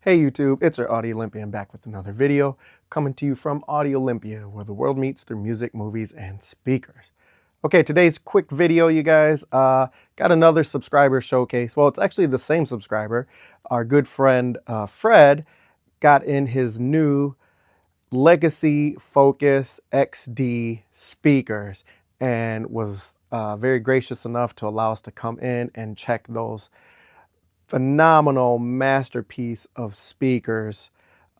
Hey YouTube, it's our Audio Olympian back with another video, coming to you from Audio Olympia, where the world meets through music, movies, and speakers. Okay, today's quick video, you guys, got another subscriber showcase. Well, it's actually the same subscriber. Our good friend Fred got in his new Legacy Focus XD speakers and was very gracious enough to allow us to come in and check those phenomenal masterpiece of speakers.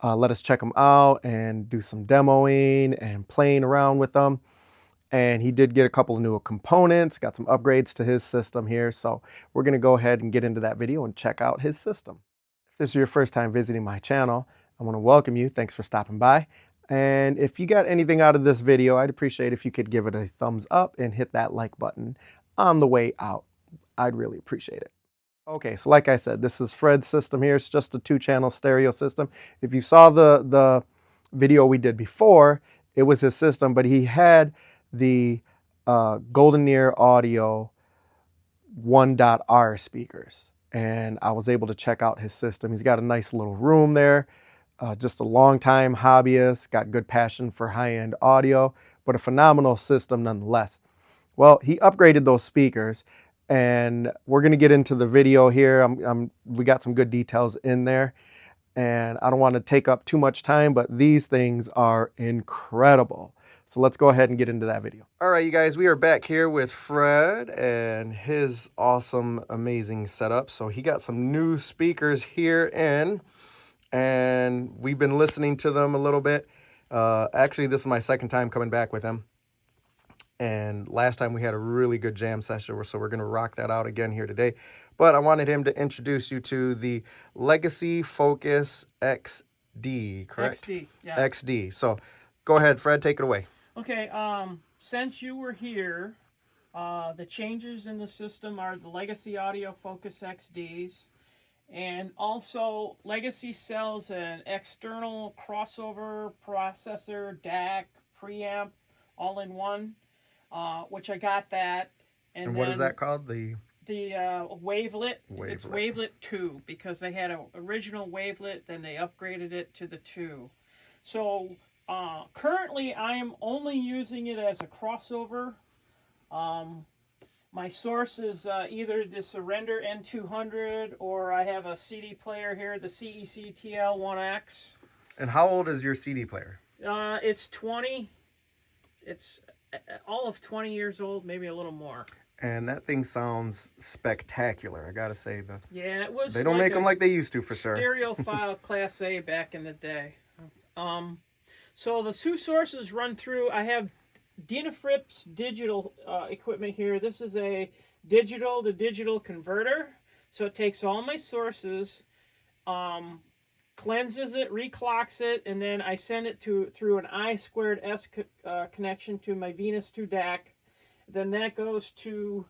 Let us check them out and do some demoing and playing around with them. And he did get a couple of new components, got some upgrades to his system here. So we're gonna go ahead and get into that video and check out his system. If this is your first time visiting my channel, I wanna welcome you. Thanks for stopping by. And if you got anything out of this video, I'd appreciate if you could give it a thumbs up and hit that like button on the way out. I'd really appreciate it. Okay, so like I said, this is Fred's system here. It's just a 2-channel stereo system. If you saw the video we did before, it was his system, but he had the Golden Ear Audio 1.R speakers, and I was able to check out his system. He's got a nice little room there. Just a long-time hobbyist, got good passion for high-end audio, but a phenomenal system nonetheless. Well, he upgraded those speakers, and we're going to get into the video here. We got some good details in there, and I don't want to take up too much time, but these things are incredible. So let's go ahead and get into that video. All right, you guys, we are back here with Fred and his awesome, amazing setup. So he got some new speakers here in, and we've been listening to them a little bit. Actually, this is my second time coming back with him. And last time we had a really good jam session, so we're going to rock that out again here today. But I wanted him to introduce you to the Legacy Focus XD, correct? XD, yeah. XD. So go ahead, Fred, take it away. Okay, since you were here, the changes in the system are the Legacy Audio Focus XDs. And also, Legacy sells an external crossover processor, DAC, preamp, all in one. Which I got that. And what is that called? The Wavelet. It's Wavelet 2 because they had an original Wavelet, then they upgraded it to the 2. So currently I am only using it as a crossover. My source is either the Surrender N200 or I have a CD player here, the CEC TL1X. And how old is your CD player? It's 20. It's all of 20 years old, maybe a little more. And that thing sounds spectacular, I gotta say. Yeah, it was. They don't make them like they used to, for sure. Stereophile Class A back in the day. So the two sources run through. I have Dynafrips digital equipment here. This is a digital to digital converter. So it takes all my sources, cleanses it, reclocks it, and then I send it through an I2S connection to my Venus 2 DAC. Then that goes to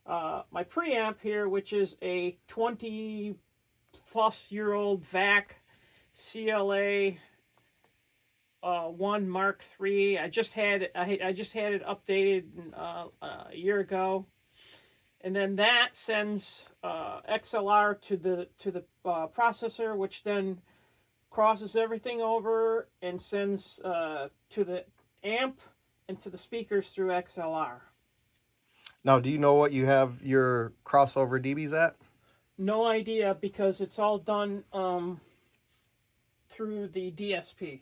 my preamp here, which is a 20-plus-year-old VAC CLA 1 Mark III. I just had it updated a year ago. And then that sends XLR to the processor, which then crosses everything over and sends to the amp and to the speakers through XLR. Now, do you know what you have your crossover DBs at? No idea, because it's all done through the DSP.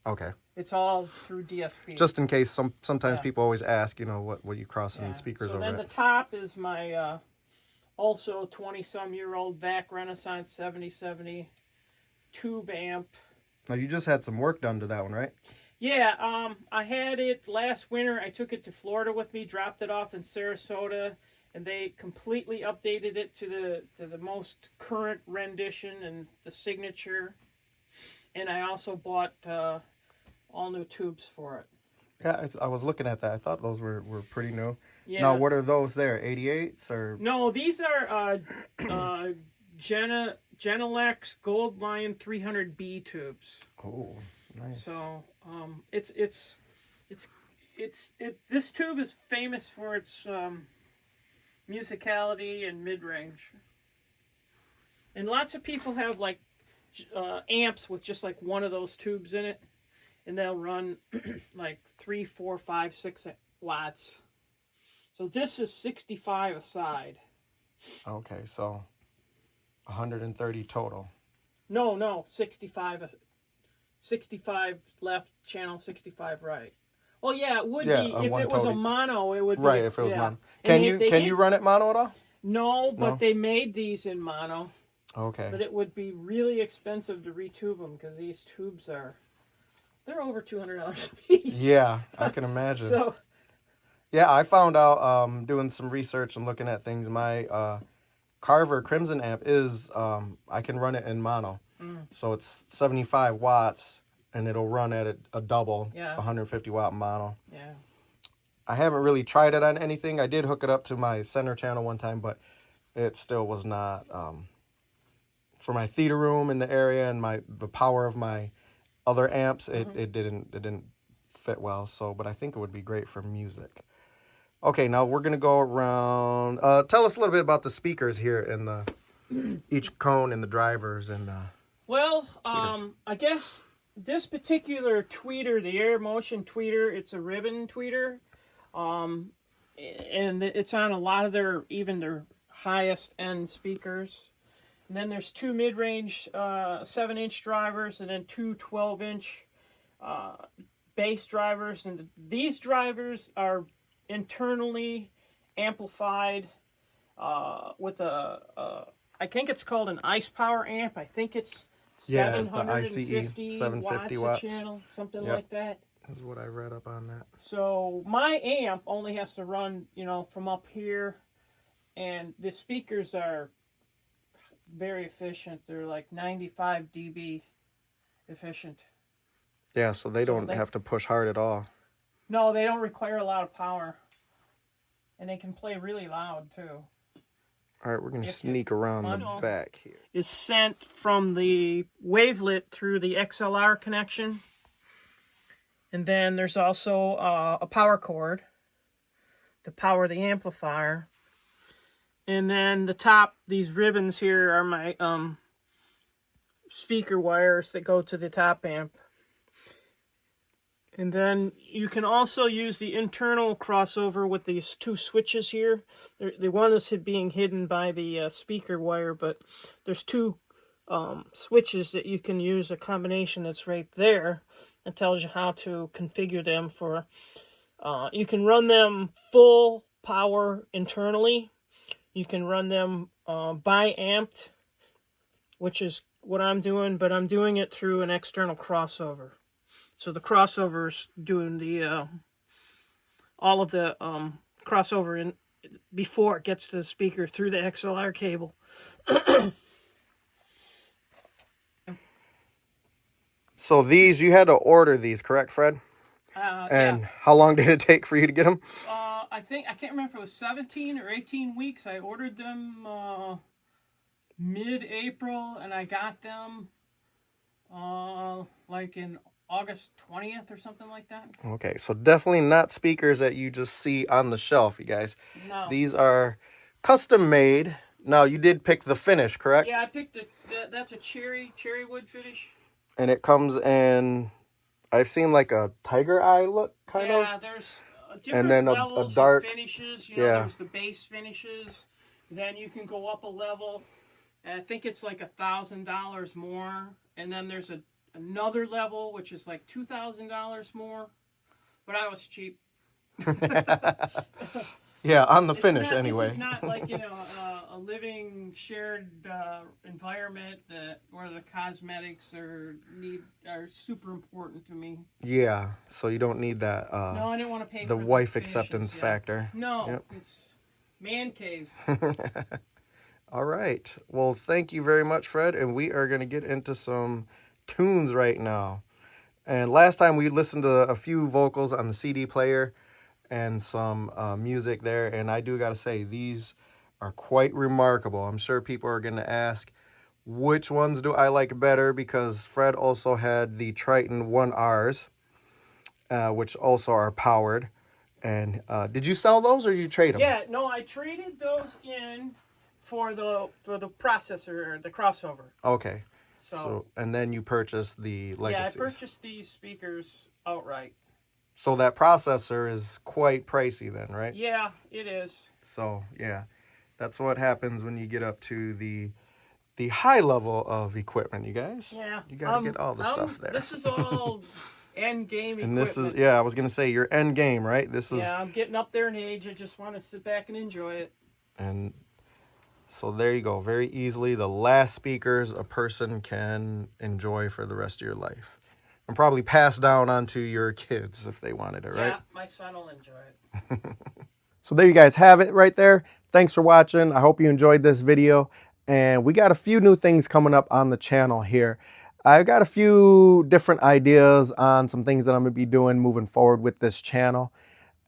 Okay. It's all through DSP. Just in case, sometimes people always ask, you know, what you crossing speakers over. So then the top is my also 20-some-year-old VAC Renaissance 7070 tube amp. Now, you just had some work done to that one, right? Yeah, I had it last winter. I took it to Florida with me, dropped it off in Sarasota, and they completely updated it to the most current rendition and the signature. And I also bought all new tubes for it. Yeah, I was looking at that. I thought those were pretty new. Yeah. Now, what are those there? 88s or? No, these are Genelex Goldline 300B tubes. Oh, nice. So this tube is famous for its musicality and mid-range. And lots of people have like amps with just like one of those tubes in it, and they'll run like 3, 4, 5, 6 watts. So this is 65 a side. Okay, so 130 total. No, 65. 65 left channel, 65 right. Well, yeah, it would be if it was a mono. It would right be, if it was yeah. mono. And Can you run it mono at all? No, but No? they made these in mono. Okay. But it would be really expensive to retube them because these tubes they're over $200 a piece. Yeah, I can imagine. So yeah, I found out doing some research and looking at things. My Carver Crimson amp is I can run it in mono, so it's 75 watts, and it'll run at a double, 150 watt mono. Yeah. I haven't really tried it on anything. I did hook it up to my center channel one time, but it still was not for my theater room in the area and the power of my other amps. It didn't fit well. So, but I think it would be great for music. Okay, now we're gonna go around. Tell us a little bit about the speakers here in the each cone and the drivers and. Well, I guess this particular tweeter, the Air Motion tweeter, it's a ribbon tweeter, and it's on a lot of their highest end speakers. And then there's two mid-range 7-inch drivers, and then two 12-inch bass drivers. And these drivers are internally amplified with I think it's called an Ice Power amp. I think it's 750 750 watts a channel, something like that. Is what I read up on that. So my amp only has to run, from up here, and the speakers are very efficient. They're like 95 dB efficient. Yeah, so they don't have to push hard at all. No, they don't require a lot of power, and they can play really loud too. All right, we're going to sneak around the back here. Is sent from the wavelet through the XLR connection. And then there's also a power cord to power the amplifier. And then the top, these ribbons here are my speaker wires that go to the top amp. And then you can also use the internal crossover with these two switches here. The one is being hidden by the speaker wire, but there's two switches that you can use, a combination that's right there. It tells you how to configure them for, you can run them full power internally. You can run them bi-amped, which is what I'm doing, but I'm doing it through an external crossover. So the crossover's doing the all of the crossover in before it gets to the speaker through the XLR cable. So these, you had to order these, correct, Fred? And how long did it take for you to get them? I can't remember if it was 17 or 18 weeks. I ordered them mid-April, and I got them like in August 20th or something like that. Okay, so definitely not speakers that you just see on the shelf, you guys. No. These are custom made. Now, you did pick the finish, correct? Yeah, I picked that's a cherry wood finish. And it comes in, I've seen like a tiger eye look, kind of. Yeah, there's different and then levels a dark of finishes. There's the base finishes. Then you can go up a level. And I think it's like $1,000 more. And then there's another level, which is like $2,000 more. But I was cheap. Yeah, on the finish anyway. It's not like, a living shared environment where the cosmetics are super important to me. Yeah, so you don't need that. No, I didn't want to pay the for wife finishes, acceptance factor. No, it's man cave. All right. Well, thank you very much, Fred. And we are going to get into some tunes right now. And last time we listened to a few vocals on the CD player and some music there. And I do got to say, these are quite remarkable. I'm sure people are going to ask, which ones do I like better? Because Fred also had the Triton 1Rs, which also are powered. And did you sell those or did you trade them? Yeah, no, I traded those in for the processor, the crossover. Okay. So and then you purchased the yeah, I Legacies. purchased these speakers outright. So that processor is quite pricey then, right? Yeah, it is. So yeah, that's what happens when you get up to the high level of equipment, you guys. Yeah, You got to get all the stuff there. This is all end game And equipment. this is, yeah, I was going to say your end game, right? This is, yeah, I'm getting up there in age. I just want to sit back and enjoy it. and so there you go. Very easily, the last speakers a person can enjoy for the rest of your life. And probably pass down onto your kids if they wanted it, right? Yeah, my son will enjoy it. So there you guys have it right there. Thanks for watching. I hope you enjoyed this video. And we got a few new things coming up on the channel here. I've got a few different ideas on some things that I'm going to be doing moving forward with this channel,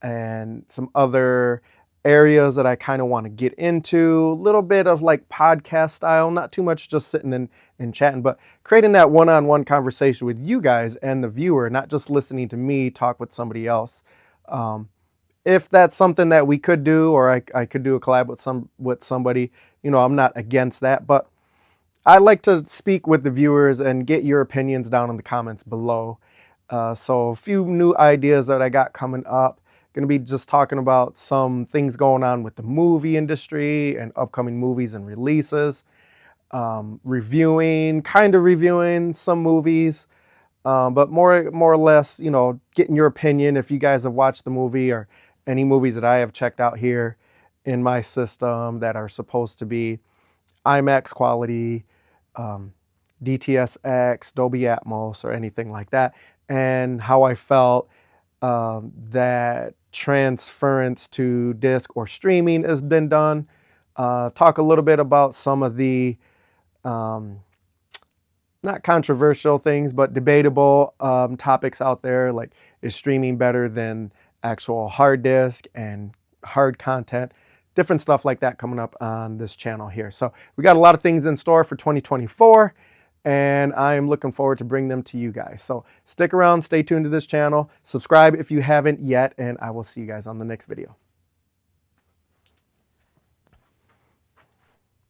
and some other areas that I kind of want to get into. A little bit of like podcast style, not too much just sitting and chatting, but creating that one-on-one conversation with you guys and the viewer, not just listening to me talk with somebody else. If that's something that we could do, or I could do a collab with somebody, you know, I'm not against that, but I like to speak with the viewers and get your opinions down in the comments below. So a few new ideas that I got coming up. Going to be just talking about some things going on with the movie industry and upcoming movies and releases. Reviewing some movies, but more or less, you know, getting your opinion if you guys have watched the movie or any movies that I have checked out here in my system that are supposed to be IMAX quality, DTS:X, Dolby Atmos, or anything like that, and how I felt that transference to disc or streaming has been done. Talk a little bit about some of the not controversial things, but debatable topics out there, like is streaming better than actual hard disk and hard content, different stuff like that coming up on this channel here. So we got a lot of things in store for 2024, and I'm looking forward to bring them to you guys. So stick around, stay tuned to this channel, subscribe if you haven't yet, and I will see you guys on the next video.